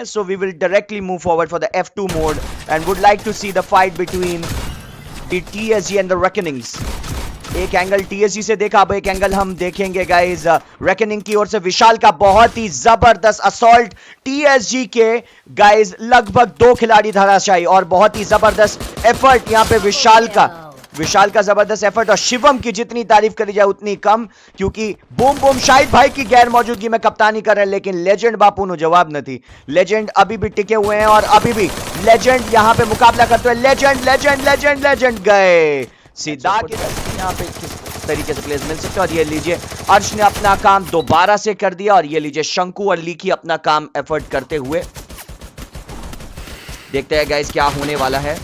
So we will directly move forward for the F2 mode and would like to see the fight between the TSG and the Reckonings. एक angle TSG से देखा, अब एक angle हम देखेंगे guys reckoning की ओर से। विशाल का बहुत ही जबरदस्त असॉल्ट TSG के गाइस, लगभग 2 खिलाड़ी धराशायी और बहुत ही जबरदस्त एफर्ट यहाँ पे विशाल का जबरदस्त एफर्ट। और शिवम की जितनी तारीफ करी जाए उतनी कम, क्योंकि बूम बूम शाहिद भाई की गैर मौजूदगी में कप्तानी कर रहे हैं, लेकिन लेजेंड बापू नु जवाब न थी। लेजेंड अभी भी टिके हुए हैं और अभी भी लेजेंड यहां पे मुकाबला करते हुए लेजेंड गए सीधा यहाँ पे किस तरीके से प्लेस मिल सकते हैं। और ये लीजिए अर्श ने अपना काम दोबारा से कर दिया और ये लीजिए शंकु और लीकी अपना काम एफर्ट करते हुए। देखते हैं गाइस क्या होने वाला है।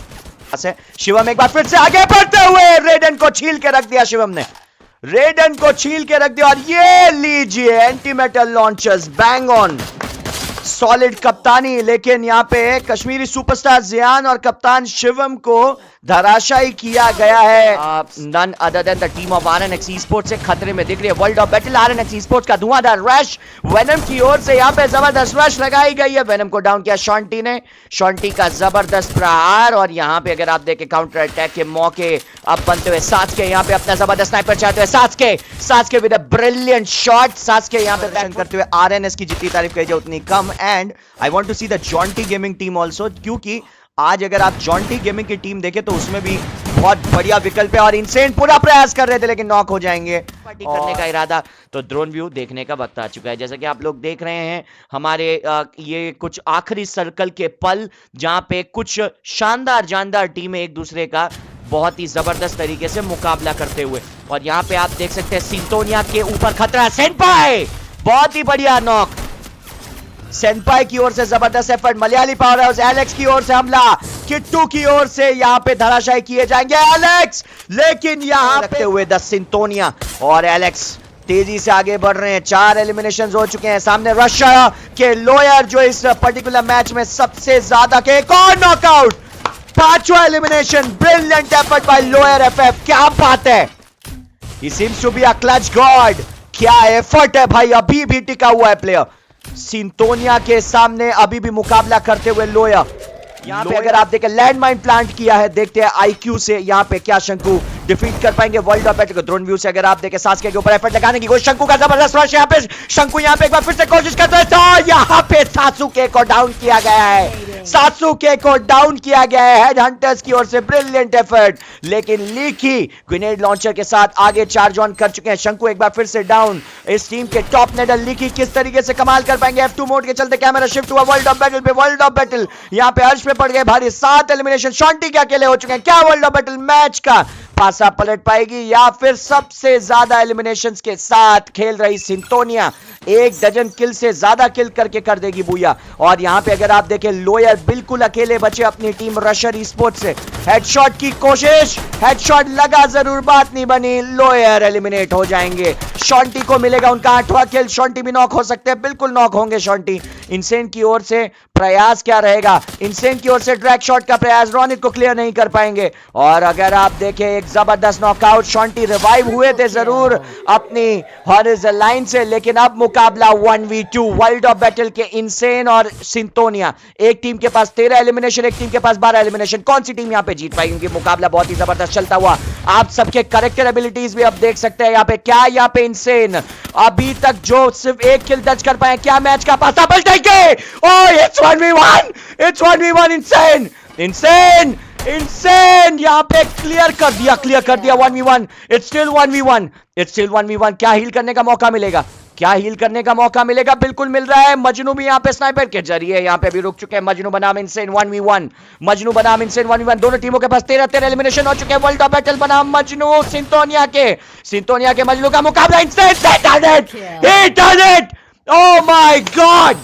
शिवम एक बार फिर से आगे बढ़ते हुए रेडन को छील के रख दिया। शिवम ने रेडन को छील के रख दिया और ये लीजिए anti metal launchers bang on solid कप्तानी। लेकिन यहां पे कश्मीरी सुपरस्टार जियान और कप्तान शिवम को धराशायी किया गया है। None other than the team of RNX Esports से खतरे में दिख रही है world of battle. RNX Esports का धुआंधार रश वेनम की ओर से यहाँ पे जबरदस्त रश लगाई गई है। वेनम को डाउन किया शॉन्टी ने, शॉन्टी का जबरदस्त प्रहार। और यहाँ पे अगर आप देखें काउंटर अटैक के मौके अब बनते हुए सास्के यहाँ पे अपना जबरदस्त स्नाइपर चाहते हुए Sasuke with a brilliant shot. Sasuke यहाँ पे रन करते हुए RNS की जितनी तारीफ करी जाए उतनी कम। And I want to see the Jonty gaming team also, क्योंकि आज अगर आप जॉन्टी गेमिंग की टीम देखें तो उसमें भी बहुत बढ़िया विकल्प है। और इनसेन पूरा प्रयास कर रहे थे लेकिन नॉक हो जाएंगे करने का इरादा। तो ड्रोन व्यू देखने का वक्त आ चुका है। जैसा कि आप लोग देख रहे हैं हमारे ये कुछ आखिरी सर्कल के पल, जहां पे कुछ शानदार टीमें एक दूसरे का बहुत ही जबरदस्त तरीके से मुकाबला करते हुए। और यहाँ पे आप देख सकते हैं सिंतोनिया के ऊपर खतरा। सेनपाई बहुत ही बढ़िया नॉक, सेनपाई की ओर से जबरदस्त effort. Malayali power house Alex की ओर से हमला, किट्टू की ओर से यहां पे धराशायी किए जाएंगे एलेक्स। लेकिन यहां रखते हुए द सिंतोनिया और एलेक्स तेजी से आगे बढ़ रहे हैं। 4 एलिमिनेशन हो चुके हैं। सामने रशिया के लॉयर जो इस पर्टिकुलर मैच में सबसे ज्यादा के, एक और नॉकआउट, 5वां elimination. Brilliant effort by lawyer FF, क्या बात है। He seems to be a clutch god. क्या एफर्ट है भाई, अभी भी टिका हुआ है प्लेयर। सिंतोनिया के सामने अभी भी मुकाबला करते हुए लोया। यहाँ पे अगर आप देखें लैंडमाइन प्लांट किया है। देखते हैं IQ से यहाँ पे क्या शंकु डिफीट कर पाएंगे वर्ल्ड ऑफ बैटल को। ड्रोन व्यू से अगर आप देखें सास्के के ऊपर एफर्ट लगाने की कोशिश, शंकु का जबरदस्त रश। यहाँ पे शंकु यहाँ पे एक बार फिर से कोशिश करते हैं तो यहाँ पे सासुके को डाउन किया गया है। सासुके को डाउन किया गया है हेड हंटर्स की ओर से। ब्रिलियंट एफर्ट, लेकिन लीकी ग्रेनेड लॉन्चर के साथ आगे चार्ज ऑन कर चुके हैं। शंकु एक बार फिर से डाउन। इस टीम के टॉप नेडल लीकी किस तरीके से कमाल कर पाएंगे। F2 मोड के चलते कैमरा शिफ्ट हुआ वर्ल्ड ऑफ बैटल पे। वर्ल्ड ऑफ बैटल यहाँ पे अर्श पे पड़ गए भारी। 7 एलिमिनेशन शॉन्टी के अकेले हो चुके हैं। क्या वर्ल्ड ऑफ बैटल मैच का पासा पलट पाएगी या फिर सबसे ज्यादा एलिमिनेशंस के साथ खेल रही सिंतोनिया 1 डजन किल से ज्यादा किल करके कर देगी बुया। और यहां पे अगर आप देखें लॉयर बिल्कुल अकेले बचे अपनी टीम रशर स्पोर्ट्स से। हेडशॉट की कोशिश, हेडशॉट लगा जरूर, बात नहीं बनी। लॉयर एलिमिनेट हो जाएंगे। शॉन्टी को मिलेगा उनका 8वां किल। शॉन्टी भी नॉक हो सकते हैं, बिल्कुल नॉक होंगे शॉन्टी। इनसेन की ओर से प्रयास क्या रहेगा, इनसेन की ओर से ड्रैग शॉट का प्रयास, रोनित को क्लियर नहीं कर पाएंगे। और अगर आप देखें एक जबरदस्त नॉकआउट, शॉन्टी रिवाइव हुए थे जरूर अपनी हॉरिजॉन्टल लाइन से, लेकिन अब मुकाबला 1v2 वर्ल्ड ऑफ बैटल के इनसेन और सिंतोनिया। एक टीम के पास 13 एलिमिनेशन, एक टीम के पास 12 एलिमिनेशन। कौन सी टीम यहां पे जीत पाएगी, क्योंकि मुकाबला बहुत ही जबरदस्त चलता हुआ। आप सबके करेक्टर एबिलिटीज भी अब देख सकते हैं। यहाँ पे क्या, यहाँ पे इनसेन अभी तक जो सिर्फ 1 किल दर्ज कर पाए। क्या मैच का पासा पलटेंगे। Oh it's 1v1, it's 1v1। Insane यहाँ पे क्लियर कर दिया 1v1। It's still 1v1। क्या हील करने का मौका मिलेगा, बिल्कुल मिल रहा है। मजनू भी यहाँ पे स्नाइपर के जरिए यहाँ पे भी रुक चुके हैं। मजनू बनाम इनसेन 1v1। दोनों टीमों के पास 13 एलिमिनेशन हो चुके हैं। वर्ल्ड ऑफ बैटल बनाम मजनू सिंतोनिया के मजनू का मुकाबला। Insane oh my God,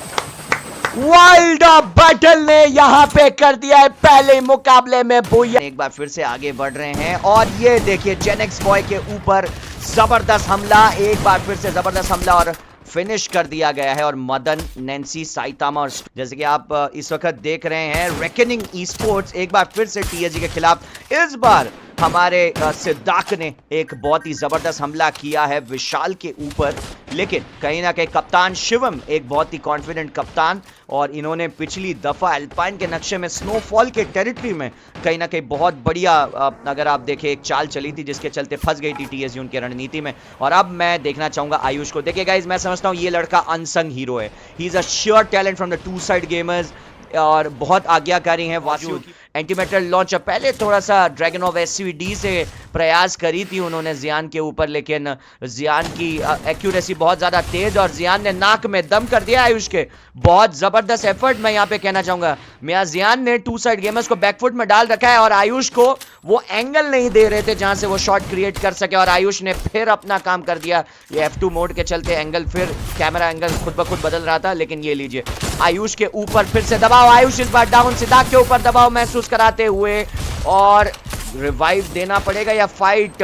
world of battle ने यहां पे कर दिया है पहले मुकाबले में बुया। एक बार फिर से आगे बढ़ रहे हैं और ये देखिए जेनेक्स बॉय के ऊपर जबरदस्त हमला, एक बार फिर से जबरदस्त हमला और फिनिश कर दिया गया है। और मदन, नैन्सी, साइतामा और जैसे कि आप इस वक्त देख रहे हैं रेकनिंग ईस्पोर्ट्स एक बार फिर से TSG के खिलाफ इस बार हमारे सिद्धार्थ ने एक बहुत ही जबरदस्त हमला किया है विशाल के ऊपर, लेकिन कहीं ना कहीं कप्तान शिवम एक बहुत ही कॉन्फिडेंट कप्तान, और इन्होंने पिछली दफा अल्पाइन के नक्शे में स्नोफॉल के टेरिटरी में कहीं ना कहीं बहुत बढ़िया अगर आप देखें एक चाल चली थी जिसके चलते फंस गई थी टीएसजी उनके रणनीति में। और अब मैं देखना चाहूंगा आयुष को। देखिए गाइस, मैं समझता हूं ये लड़का अनसंग हीरो है। He is a sure talent from the two side gamers और बहुत आज्ञाकारी हैं। वासियों की एंटीमेटल लॉन्च पहले थोड़ा सा ड्रैगन ऑफ एससीडी से प्रयास करी थी उन्होंने जियान के ऊपर, लेकिन जियान की एक्यूरेसी बहुत ज्यादा तेज और जियान ने नाक में दम कर दिया आयुष के। बहुत जबरदस्त एफर्ट मैं यहाँ पे कहना चाहूंगा। मियां जियान ने टू साइड गेमर्स को बैकफुट में डाल रखा है और आयुष को वो एंगल नहीं दे रहे थे जहां से वो शॉट क्रिएट कर सके, और आयुष ने फिर अपना काम कर दिया। ये F2 मोड के चलते एंगल, फिर कैमरा एंगल खुद ब खुद बदल रहा था, लेकिन ये लीजिए आयुष के ऊपर फिर से दबाव। आयुष इस बार डाउन, सिद्धार्थ के ऊपर दबाव महसूस कराते हुए, और रिवाइव देना पड़ेगा या फाइट।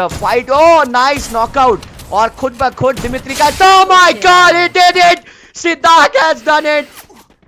ओ नाइस नॉकआउट, और खुद ब खुद दिमित्री का, oh my god, he did it! Siddharth has done it!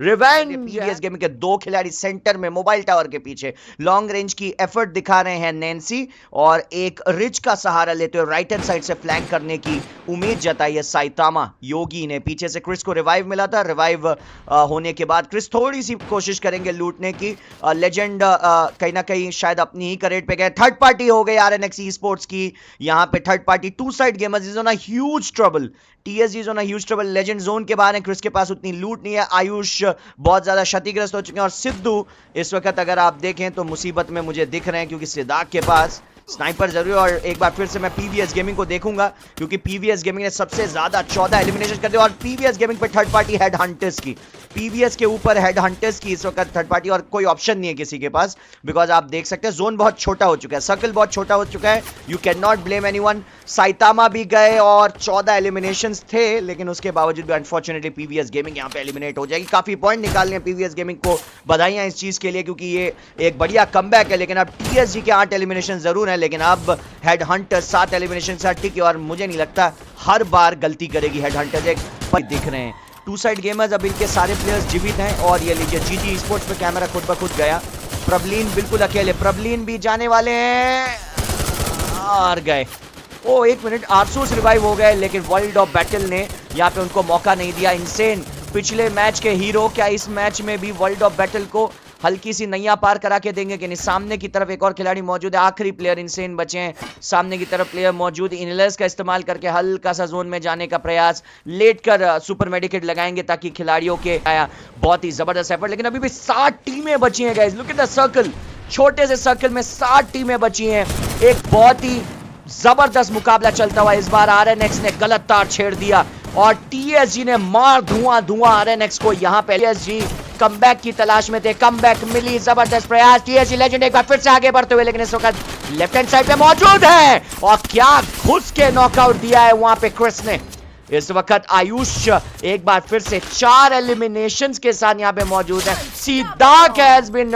Revenge. PVS gaming के दो खिलाड़ी सेंटर में मोबाइल टावर के पीछे लॉन्ग रेंज की एफर्ट दिखा रहे हैं नैन्सी, और एक रिच का सहारा लेते हुए राइट हैंड साइड से फ्लैंक करने की उम्मीद जताई है साइतामा योगी ने। पीछे से क्रिस को रिवाइव मिला था, रिवाइव होने के बाद क्रिस थोड़ी सी कोशिश करेंगे लूटने की। लेजेंड कहीं ना कहीं शायद अपनी ही करेट पे गए। थर्ड पार्टी हो गई आरएनएक्स ई स्पोर्ट्स की, यहाँ पे third party two side gamers is on a huge trouble. TSG on a huge trouble, legend zone के बाहर है, क्रिस के पास उतनी लूट नहीं है, आयुष बहुत ज्यादा क्षतिग्रस्त हो चुके हैं, और सिद्धू इस वक्त अगर आप देखें तो मुसीबत में मुझे दिख रहे हैं, क्योंकि सिद्धार्थ के पास स्नाइपर जरूरी है। और एक बार फिर से मैं पीवीएस गेमिंग को देखूंगा, क्योंकि पीवीएस गेमिंग ने सबसे ज्यादा 14 एलिमिनेशन कर दिया, और पीवीएस गेमिंग पे थर्ड पार्टी हेड हंटर्स की, पीवीएस के ऊपर हेड हंटर्स की इस वक्त थर्ड पार्टी, और कोई ऑप्शन नहीं है किसी के पास, बिकॉज आप देख सकते हैं जोन बहुत छोटा हो चुका है, सर्कल बहुत छोटा हो चुका है। You can not blame anyone. Saitama भी गए और 14 एलिमिनेशंस थे, लेकिन उसके बावजूद भी अनफॉर्चुनेटली पीवीएस गेमिंग यहाँ पे एलिमिनेट हो जाएगी। काफी पॉइंट निकालने हैं पीवीएस गेमिंग को, बधाइयां इस चीज के लिए, क्योंकि ये एक बढ़िया कमबैक है। लेकिन अब टीएसजी के 8 एलिमिनेशन जरूर है, लेकिन अब हेड हंटर 7 एलिमिनेशन से ठीक है, और मुझे नहीं लगता हर बार गलती करेगी हेड हंटर। एक दिख रहे हैं टू साइड गेमर्स, अब इनके सारे प्लेयर्स जीवित हैं, और ये लीजिए जीटी स्पोर्ट्स पे कैमरा खुद ब खुद गया। प्रबलीन बिल्कुल अकेले, प्रबलीन भी जाने वाले हैं और गए। ओ एक मिनट, आरसूस रिवाइव हो गए, लेकिन वर्ल्ड ऑफ बैटल ने यहाँ पे उनको मौका नहीं दिया। इनसेन पिछले मैच के हीरो, क्या इस मैच में भी वर्ल्ड ऑफ बैटल को हल्की सी नैया पार करा के देंगे कि नहीं? सामने की तरफ एक और खिलाड़ी मौजूद है, आखिरी प्लेयर इनसेन बचे हैं, सामने की तरफ प्लेयर मौजूद। इनलर्स का इस्तेमाल करके हल्का सा जोन में जाने का प्रयास, लेट कर सुपर मेडिकेट लगाएंगे ताकि खिलाड़ियों के आया। बहुत ही जबरदस्त एफर्ट, लेकिन अभी भी 7 टीमें बची हैं guys. Look at the circle, छोटे से सर्कल में 7 टीमें बची हैं। एक बहुत ही जबरदस्त मुकाबला चलता हुआ इस बार आरएनएक्स ने गलत तार छेड़ दिया, और टीएसजी ने मार धुआं आरएनएक्स को। यहाँ पे टीएसजी कमबैक की तलाश में थे, कमबैक मिली, जबरदस्त प्रयास। टीएसजी लेजेंड एक बार फिर से आगे बढ़ते हुए, लेकिन इस वक्त लेफ्ट हैंड साइड पे मौजूद है, और क्या घुस के नॉकआउट दिया है वहां पे क्रिस ने। इस वक्त आयुष एक बार फिर से 4 एलिमिनेशंस के साथ यहाँ पे मौजूद है। सिद्धार्थ हैज बीन,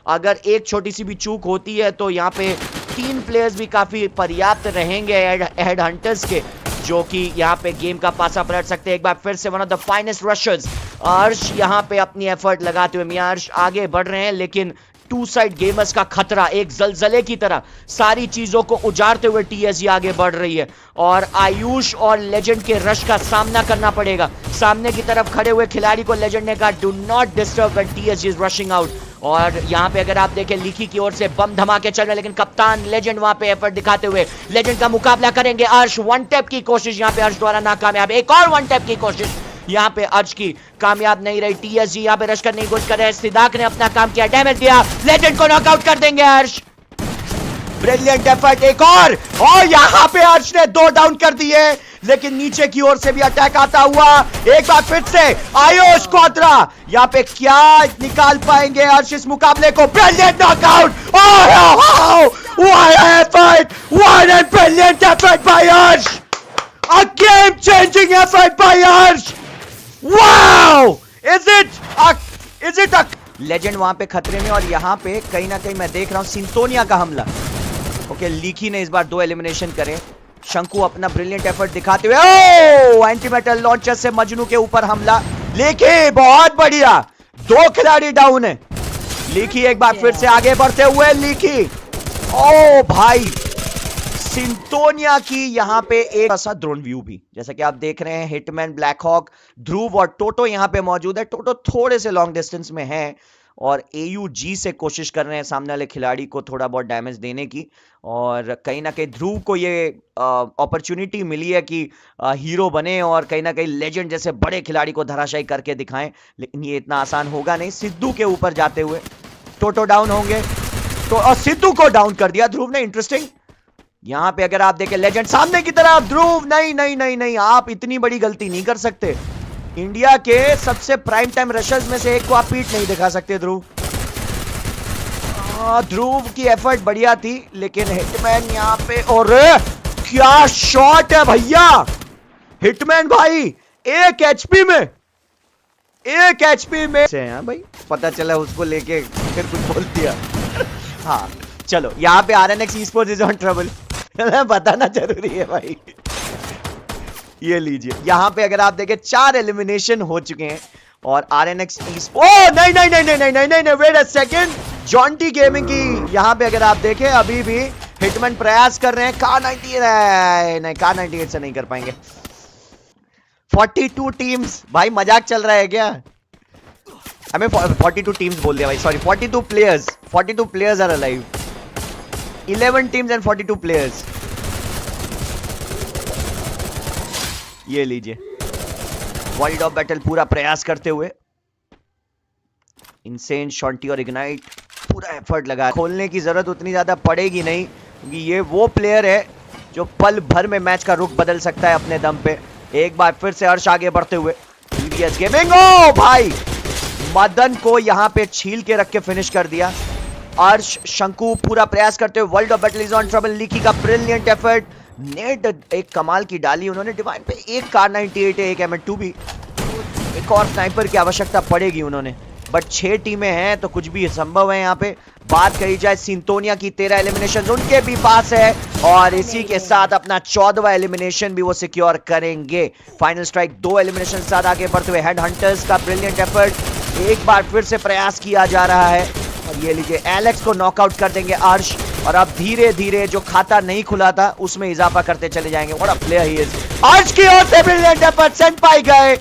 अगर एक छोटी सी भी चूक होती है तो यहाँ पे 3 प्लेयर्स भी काफी पर्याप्त रहेंगे हेड हंटर्स के, जो कि यहाँ पे गेम का पासा पलट सकते हैं। एक बार फिर से वन ऑफ द फाइनेस्ट रशर्स अर्श यहाँ पे अपनी एफर्ट लगाते हुए, मियां अर्श आगे बढ़ रहे हैं, लेकिन टू साइड गेमर्स का खतरा एक जलजले की तरह सारी चीजों को उजाड़ते हुए टीएसजी आगे बढ़ रही है, और आयुष और लेजेंड के रश का सामना करना पड़ेगा। सामने की तरफ खड़े हुए खिलाड़ी को लेजेंड ने कहा do not disturb when TSG is rushing out, और यहाँ पे अगर आप देखें लीकी की ओर से बम धमाके चल रहे हैं, लेकिन कप्तान लेजेंड वहां पे एफर्ट दिखाते हुए लेजेंड का मुकाबला करेंगे। अर्श वन टैप की कोशिश यहाँ पे अर्श द्वारा नाकामयाब, एक और वन टैप की कोशिश यहाँ पे अर्श की कामयाब नहीं रही। टीएसजी यहाँ पे रश करने की कोशिश कर रहे हैं, सिद्धार्थ ने अपना काम किया, डैमेज दिया, लेजेंड को नॉकआउट कर देंगे अर्श। ब्रिलियंट एफर्ट, एक और यहाँ पे अर्श ने 2 डाउन कर दिए, लेकिन नीचे की ओर से भी अटैक आता हुआ। एक बार फिर से आयुष क्वाद्रा यहाँ पे क्या निकाल पाएंगे अर्श इस मुकाबले को? Brilliant knockout, what effort, what a brilliant effort by Arsh, a game changing effort by Arsh, wow, is it a legend वहां पे खतरे में, और यहाँ पे कहीं ना कहीं मैं देख रहा हूँ सिंतोनिया का हमला। ओके, लीकी ने इस बार 2 एलिमिनेशन करे, शंकु अपना ब्रिलियंट एफर्ट दिखाते हुए एंटीमेटल लॉन्चर से मजनू के ऊपर हमला। लीकी बहुत बढ़िया, 2 खिलाड़ी डाउन है। लीकी एक बार फिर से आगे बढ़ते हुए, लीकी ओ भाई, सिंतोनिया की यहां पे एक ऐसा ड्रोन व्यू भी, जैसा कि आप देख रहे हैं, हिटमैन, ब्लैक हॉक, ध्रुव और टोटो यहां पे मौजूद है। टोटो थोड़े से लॉन्ग डिस्टेंस में है और AUG से कोशिश कर रहे हैं सामने वाले खिलाड़ी को थोड़ा बहुत डैमेज देने की, और कहीं ना कहीं ध्रुव को ये अपॉर्चुनिटी मिली है कि हीरो बने और कहीं ना कहीं लेजेंड जैसे बड़े खिलाड़ी को धराशायी करके दिखाएं, लेकिन ये इतना आसान होगा नहीं। सिद्धू के ऊपर जाते हुए टोटो डाउन होंगे, तो और सिद्धू को डाउन कर दिया ध्रुव ने। इंटरेस्टिंग, यहां पे अगर आप देखें लेजेंड सामने की तरफ, ध्रुव नहीं नहीं नहीं नहीं, आप इतनी बड़ी गलती नहीं कर सकते। इंडिया के सबसे प्राइम टाइम रशर्स में से एक को आप पीठ नहीं दिखा सकते ध्रुव। ध्रुव की एफर्ट बढ़िया थी, लेकिन हिटमैन यहां पे, और क्या शॉट है भैया, हिटमैन भाई 1 HP में, 1 HP में से हैं भाई, पता चला उसको लेके फिर कुछ बोल दिया। हाँ चलो, यहाँ पे RNX Esports is on trouble, बताना जरूरी है भाई। ये लीजिए, यहां पे अगर आप देखें 4 एलिमिनेशन हो चुके हैं और RNX Esports, ओ नहीं नहीं नहीं नहीं नहीं नहीं नहीं, wait a second, Jonty gaming की यहां पे अगर आप देखें अभी भी हिटमैन प्रयास कर रहे हैं। Kar98 नहीं, Kar98 से नहीं कर पाएंगे। 42 टीम्स, भाई मजाक चल रहा है क्या? हमें 42 टीम्स बोल दिया भाई, sorry 42 players, 42 players are alive, 11 teams and 42 players. ये लीजिए, वर्ल्ड ऑफ बैटल पूरा प्रयास करते हुए इनसेन, शॉन्टी और इग्नाइट पूरा एफर्ट लगा। खोलने की जरूरत उतनी ज्यादा पड़ेगी नहीं, क्योंकि ये वो प्लेयर है जो पल भर में मैच का रुख बदल सकता है अपने दम पे। एक बार फिर से हर्ष आगे बढ़ते हुए, PVS गेमिंग, ओ भाई मदन को यहां पे छील के रख के फिनिश कर दिया। अर्श, शंकु पूरा प्रयास करते हुए, world of battle is on trouble, leaky का ब्रिलियंट एफर्ट, नेट एक कमाल की डाली उन्होंने डिवाइन पे। एक Kar98 है, एक M2 भी, एक और स्नाइपर की आवश्यकता पड़ेगी उन्होंने, बट 6 टीमें हैं तो कुछ भी संभव है। यहाँ पे बात कही जाए सिंतोनिया की, 13 एलिमिनेशन उनके भी पास है और इसी के साथ अपना 14वां एलिमिनेशन भी वो सिक्योर करेंगे। फाइनल स्ट्राइक 2 एलिमिनेशन के साथ आगे बढ़ते हुए, हेड हंटर्स का ब्रिलियंट एफर्ट, एक बार फिर से प्रयास किया जा रहा है और ये लीजिए एलेक्स को नॉकआउट कर देंगे अर्श, और अब धीरे धीरे जो खाता नहीं खुला था उसमें इजाफा करते चले जाएंगे। What a player he is. अर्श की ओर से ब्रिलियंट एफर्ट, सेंपाई गए,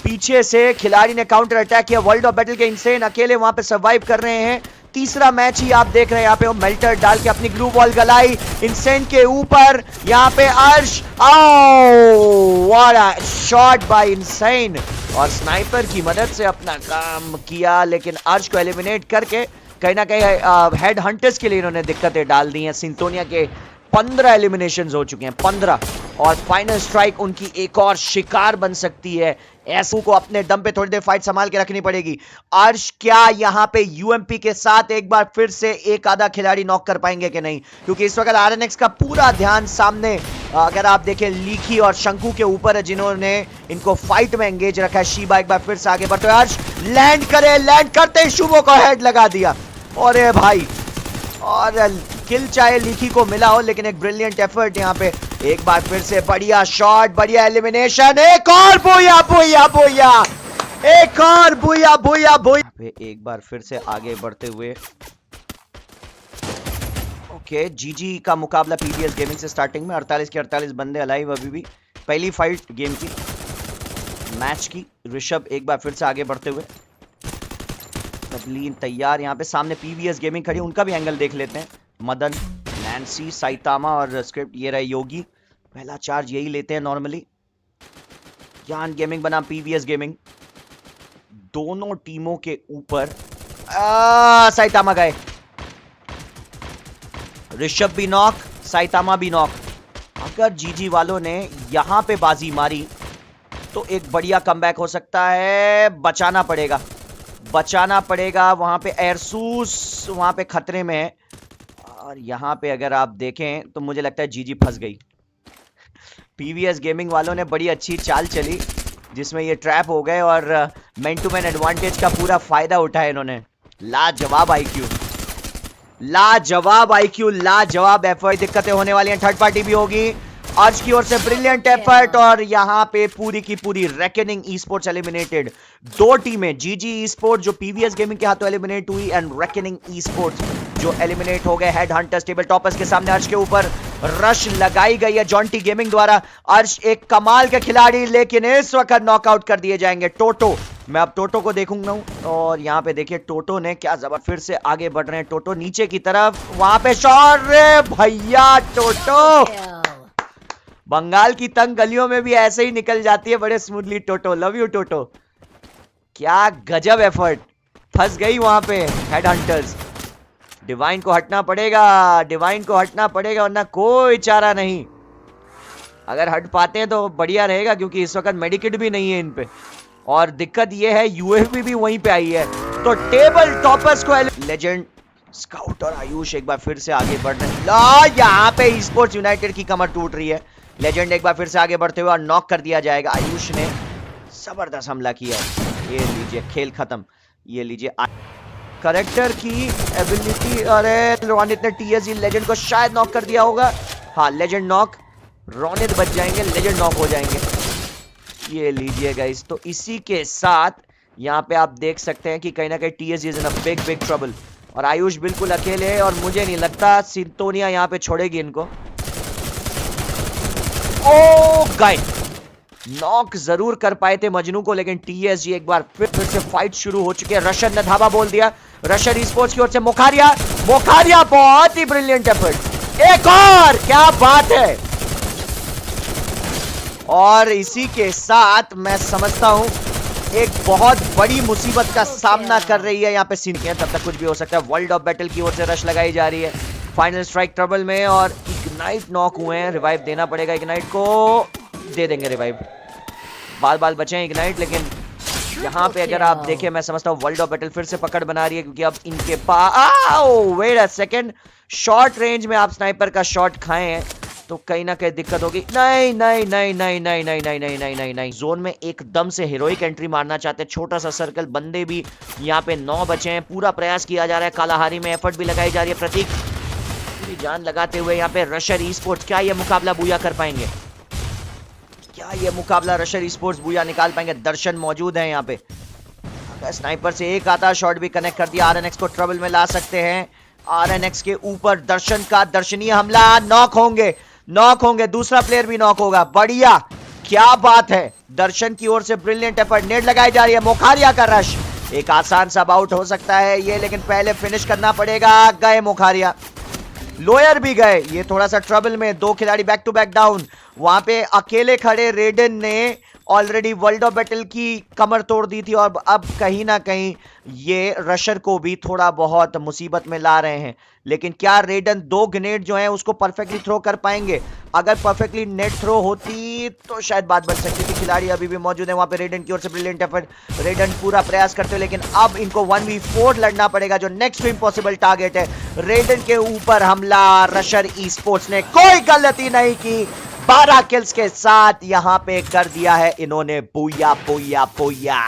पीछे से खिलाड़ी ने काउंटर अटैक किया। वर्ल्ड ऑफ बैटल के इनसेन अकेले वहां पे सर्वाइव कर रहे हैं। तीसरा मैच ही आप देख रहे हैं, यहाँ पे वो मेल्टर डाल के अपनी ग्लू बॉल गलाई इनसेन के ऊपर, यहाँ पे अर्श, what a shot bye insane, और स्नाइपर की मदद से अपना काम किया, लेकिन अर्श को एलिमिनेट करके कहीं ना कहीं हेड हंटर्स के लिए इन्होंने दिक्कतें डाल दी हैं। सिंतोनिया के 15 एलिमिनेशंस हो चुके हैं, 15, और फाइनल स्ट्राइक उनकी एक और शिकार बन सकती है। एसू को अपने दम पे थोड़ी देर फाइट संभाल के रखनी पड़ेगी। अर्श क्या यहां पे UMP के साथ एक बार फिर से एक आधा खिलाड़ी नॉक कर पाएंगे कि नहीं, क्योंकि इस वक्त RNX का पूरा ध्यान सामने अगर आप देखें लीकी और शंकु के ऊपर है, जिन्होंने इनको फाइट में एंगेज रखा है। शीबा एक बार फिर से आगे बढ़ते, अर्श लैंड करे, लैंड करते ही शुभो को हेड लगा दिया। और भाई, और किल चाहे लीकी को मिला हो, लेकिन एक ब्रिलियंट एफर्ट यहाँ पे, एक बार फिर से बढ़िया शॉट, बढ़िया एलिमिनेशन, एक और बुया बुया बुया, एक और बुया बुया बुया। एक बार फिर से आगे बढ़ते हुए, ओके, जीजी का मुकाबला PVS गेमिंग से स्टार्टिंग में 48 के 48 बंदे अलाइव अभी भी। पहली फाइट गेम की, मैच की। ऋषभ एक बार फिर से आगे बढ़ते हुए, तबलीन तैयार, यहाँ पे सामने PVS गेमिंग खड़ी, उनका भी एंगल देख लेते हैं। मदन, नैन्सी, साइतामा और स्क्रिप्ट, ये रहे योगी। पहला चार्ज यही लेते हैं नॉर्मली। ज्ञान गेमिंग बना PVS गेमिंग, दोनों टीमों के ऊपर। साइतामा गए, ऋषभ भी नॉक, साइतामा भी नॉक। अगर जीजी वालों ने यहां पे बाजी मारी तो एक बढ़िया कमबैक हो सकता है। बचाना पड़ेगा, बचाना पड़ेगा। वहां पे एयरसूस वहां पे खतरे में है, और यहां पे अगर आप देखें तो मुझे लगता है जीजी फंस गई। PVS गेमिंग वालों ने बड़ी अच्छी चाल चली, जिसमें ये ट्रैप हो गए और मैन टू मैन एडवांटेज का पूरा फायदा उठाया इन्होंने। लाजवाब IQ, लाजवाब IQ, लाजवाब एफर्ट। दिक्कतें होने वाली हैं, थर्ड पार्टी भी होगी। अर्श की ओर से ब्रिलियंट एफर्ट, और यहां पे पूरी की पूरी रेकनिंग esports एलिमिनेटेड। 2 टीमें, GG esports जो PVS गेमिंग के हाथों एलिमिनेट हुई, एंड रेकनिंग esports जो एलिमिनेट हो गए। हेड हंटर्स टेबल टॉपर्स के सामने अर्श के ऊपर रश लगाई गई है जॉन्टी गेमिंग द्वारा। अर्श एक कमाल के खिलाड़ी, लेकिन इस वक्त नॉकआउट कर दिए जाएंगे। टोटो, मैं अब टोटो को देखूंगा और यहाँ पे देखिए टोटो ने क्या जबर, फिर से आगे बढ़ रहे हैं टोटो नीचे की तरफ। वहां पे शॉट, रे भैया टोटो बंगाल की तंग गलियों में भी ऐसे ही निकल जाती है बड़े स्मूथली। टोटो, लव यू टोटो, क्या गजब एफर्ट। फंस गई वहां पे हेड हंटर्स। डिवाइन को हटना पड़ेगा, डिवाइन को हटना पड़ेगा, वरना कोई चारा नहीं। अगर हट पाते हैं तो बढ़िया रहेगा, क्योंकि इस वक्त मेडिकेट भी नहीं है इन पे। और दिक्कत यह है यूएफपी भी वहीं पे आई है। तो टेबल टॉपर्स को लेजेंड स्काउट और आयुष एक बार फिर से आगे बढ़ रहे हैं। यहाँ पे स्पोर्ट्स यूनाइटेड की कमर टूट रही है। लेजेंड एक बार फिर से आगे बढ़ते हुए और नॉक कर दिया जाएगा। आयुष ने जबरदस्त हमला किया है। ये लीजिए, खेल खत्म। ये लीजिए करेक्टर की एबिलिटी। अरे रोनित ने टीएसजी लेजेंड को शायद नॉक कर दिया होगा। हाँ, लेजेंड नॉक, रोनित बच जाएंगे, लेजेंड नॉक हो जाएंगे। ये लीजिए गाइस, तो इसी के साथ यहाँ पे आप देख सकते हैं कि कहीं ना कहीं TSG is in a big big trouble. और आयुष बिल्कुल अकेले है और मुझे नहीं लगता सिंटोनिया यहाँ पे छोड़ेगी इनको। ओ गाइस, नॉक जरूर कर पाए थे मजनू को, लेकिन टीएसजी एक बार फिर से फाइट शुरू हो चुकी है। रशन ने धावा बोल दिया। रशन स्पोर्ट्स की ओर से मुखारिया, मुखारिया बहुत ही ब्रिलियंट एफर्ट। एक और, क्या बात है। और इसी के साथ मैं समझता हूं एक बहुत बड़ी मुसीबत का सामना कर रही है यहाँ पे सीन। तब तक कुछ भी हो सकता है। वर्ल्ड ऑफ बैटल की ओर से रश लगाई जा रही है। फाइनल स्ट्राइक ट्रबल में और इग्नाइट नॉक हुए हैं। रिवाइव देना पड़ेगा इग्नाइट को, दे देंगे रिवाइव। बाल बाल बचे हैं इग्नाइट, लेकिन यहाँ पे अगर आप देखें, मैं समझता हूँ वर्ल्ड ऑफ बैटल फिर से पकड़ बना रही है, क्योंकि अब इनके पास wait a second, short range में आप स्नाइपर का शॉट खाए हैं तो कहीं ना कहीं दिक्कत होगी। नहीं नहीं नहीं नहीं नहीं नहीं नहीं नहीं नहीं नहीं नहीं, जोन में एकदम से हीरोइक एंट्री मारना चाहते हैं। छोटा सा सर्कल, बंदे भी यहाँ पे 9 बचे हैं। पूरा प्रयास किया जा रहा है, कालाहारी में एफर्ट भी लगाई जा रही है। प्रतीक पूरी जान लगाते हुए यहाँ पे रशर ई स्पोर्ट्स, क्या ये मुकाबला बुया कर पाएंगे? क्या ये मुकाबला रशर ई स्पोर्ट्स बुया निकाल पाएंगे? दर्शन मौजूद है यहाँ पे। अगर स्नाइपर से एक आता शॉट भी कनेक्ट कर दिया, आरएनएक्स को ट्रबल में ला सकते हैं। आरएनएक्स के ऊपर दर्शन का दर्शनीय हमला, नॉक होंगे, नॉक होंगे, दूसरा प्लेयर भी नॉक होगा। बढ़िया, क्या बात है। दर्शन की ओर से ब्रिलियंट एफर्ट, नेट लगाई जा रही है। मुखारिया का रश एक आसान सा आउट हो सकता है ये, लेकिन पहले फिनिश करना पड़ेगा। गए मुखारिया, लोयर भी गए। ये थोड़ा सा ट्रबल में, 2 खिलाड़ी बैक टू बैक डाउन। वहां पे अकेले खड़े रेडन ने ऑलरेडी वर्ल्ड ऑफ बैटल की कमर तोड़ दी थी और अब कहीं ना कहीं ये रशर को भी थोड़ा बहुत मुसीबत में ला रहे हैं। लेकिन क्या रेडन 2 ग्रेनेड जो हैं उसको परफेक्टली थ्रो कर पाएंगे? अगर परफेक्टली नेट थ्रो होती तो शायद बात बन सकती थी। खिलाड़ी अभी भी मौजूद है वहां पे रेडन की ओर से ब्रिलियंट एफर्ट। रेडन पूरा प्रयास करते हैं, लेकिन अब इनको 1v4 लड़ना पड़ेगा, जो नेक्स्ट टू इम्पॉसिबल टारगेट है। रेडन के ऊपर हमला, रशर ई स्पोर्ट्स ने कोई गलती नहीं की, 12 किल्स के साथ यहां पे कर दिया है इन्होंने। बुया बुया बुया।